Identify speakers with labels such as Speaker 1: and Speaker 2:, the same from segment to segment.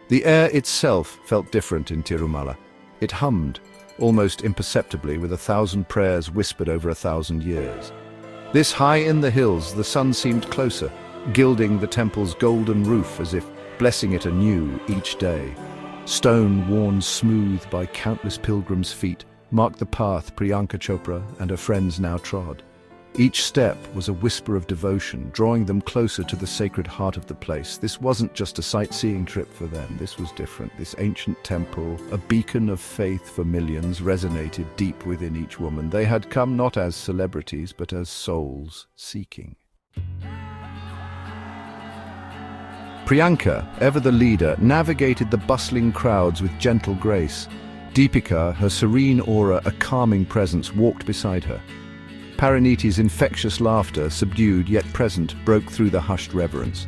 Speaker 1: The air itself felt different in Tirumala. It hummed, almost imperceptibly, with 1,000 prayers whispered over 1,000 years. This high in the hills, the sun seemed closer, gilding the temple's golden roof as if blessing it anew each day. Stone worn smooth by countless pilgrims' feet marked the path Priyanka Chopra and her friends now trod. Each step was a whisper of devotion, drawing them closer to the sacred heart of the place. This wasn't just a sightseeing trip for them. This was different. This ancient temple, a beacon of faith for millions, resonated deep within each woman. They had come not as celebrities, but as souls seeking. Priyanka, ever the leader, navigated the bustling crowds with gentle grace. Deepika, her serene aura a calming presence, walked beside her. Pariniti's infectious laughter, subdued yet present, broke through the hushed reverence.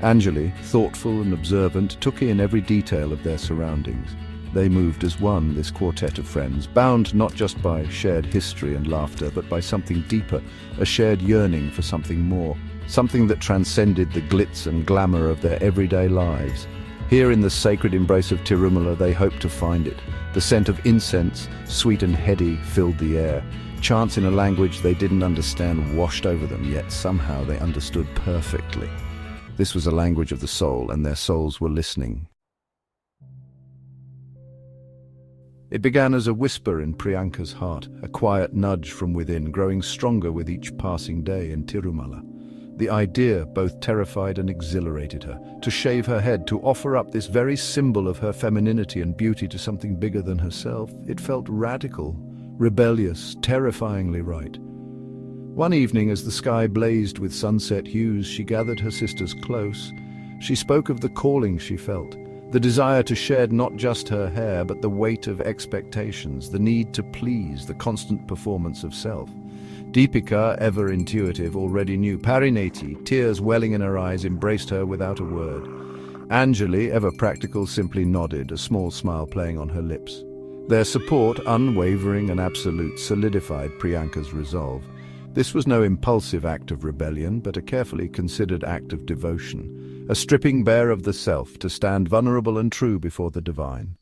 Speaker 1: Anjali, thoughtful and observant, took in every detail of their surroundings. They moved as one, this quartet of friends, bound not just by shared history and laughter, but by something deeper, a shared yearning for something more, something that transcended the glitz and glamour of their everyday lives. Here in the sacred embrace of Tirumala they hoped to find it. The scent of incense, sweet and heady, filled the air. Chants in a language they didn't understand washed over them, yet somehow they understood perfectly. This was a language of the soul, and their souls were listening. It began as a whisper in Priyanka's heart, a quiet nudge from within, growing stronger with each passing day in Tirumala. The idea both terrified and exhilarated her, to shave her head, to offer up this very symbol of her femininity and beauty to something bigger than herself. It felt radical, rebellious, terrifyingly right. One evening, as the sky blazed with sunset hues, she gathered her sisters close. She spoke of the calling she felt, the desire to shed not just her hair, but the weight of expectations, the need to please, the constant performance of self. Deepika, ever intuitive, already knew. Parineti, tears welling in her eyes, embraced her without a word. Anjali, ever practical, simply nodded, a small smile playing on her lips. Their support, unwavering and absolute, solidified Priyanka's resolve. This was no impulsive act of rebellion, but a carefully considered act of devotion, a stripping bare of the self to stand vulnerable and true before the divine.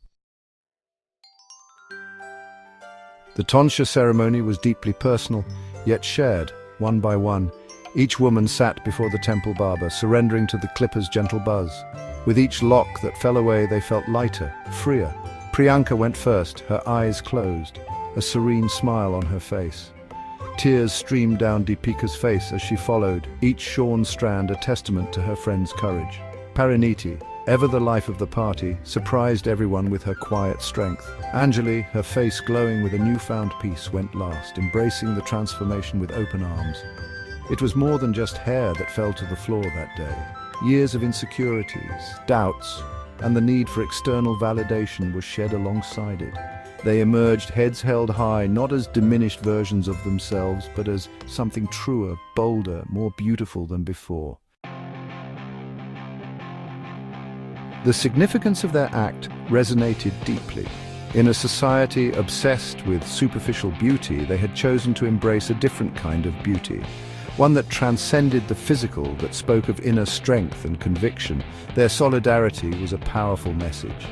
Speaker 1: The tonsure ceremony was deeply personal, yet shared, one by one. Each woman sat before the temple barber, surrendering to the clipper's gentle buzz. With each lock that fell away, they felt lighter, freer. Priyanka went first, her eyes closed, a serene smile on her face. Tears streamed down Deepika's face as she followed, each shorn strand a testament to her friend's courage. Pariniti, ever the life of the party, surprised everyone with her quiet strength. Anjali, her face glowing with a newfound peace, went last, embracing the transformation with open arms. It was more than just hair that fell to the floor that day. Years of insecurities, doubts, and the need for external validation was shed alongside it. They emerged heads held high, not as diminished versions of themselves, but as something truer, bolder, more beautiful than before. The significance of their act resonated deeply. In a society obsessed with superficial beauty, they had chosen to embrace a different kind of beauty, one that transcended the physical, that spoke of inner strength and conviction. Their solidarity was a powerful message.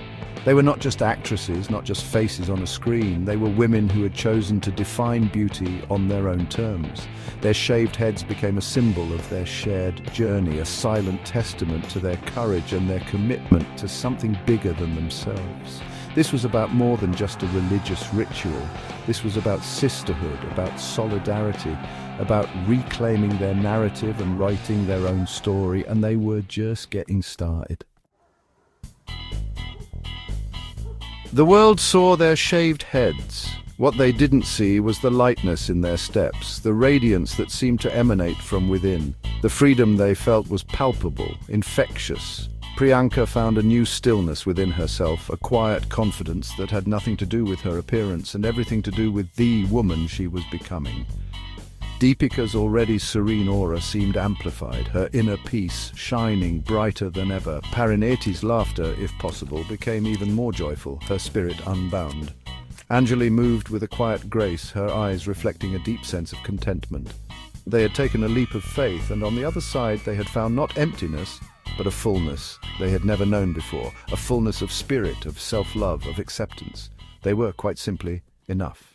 Speaker 1: They were not just actresses, not just faces on a screen. They were women who had chosen to define beauty on their own terms. Their shaved heads became a symbol of their shared journey, a silent testament to their courage and their commitment to something bigger than themselves. This was about more than just a religious ritual. This was about sisterhood, about solidarity, about reclaiming their narrative and writing their own story, and they were just getting started. The world saw their shaved heads. What they didn't see was the lightness in their steps, the radiance that seemed to emanate from within. The freedom they felt was palpable, infectious. Priyanka found a new stillness within herself, a quiet confidence that had nothing to do with her appearance and everything to do with the woman she was becoming. Deepika's already serene aura seemed amplified, her inner peace shining brighter than ever. Parineti's laughter, if possible, became even more joyful, her spirit unbound. Anjali moved with a quiet grace, her eyes reflecting a deep sense of contentment. They had taken a leap of faith, and on the other side they had found not emptiness, but a fullness they had never known before, a fullness of spirit, of self-love, of acceptance. They were, quite simply, enough.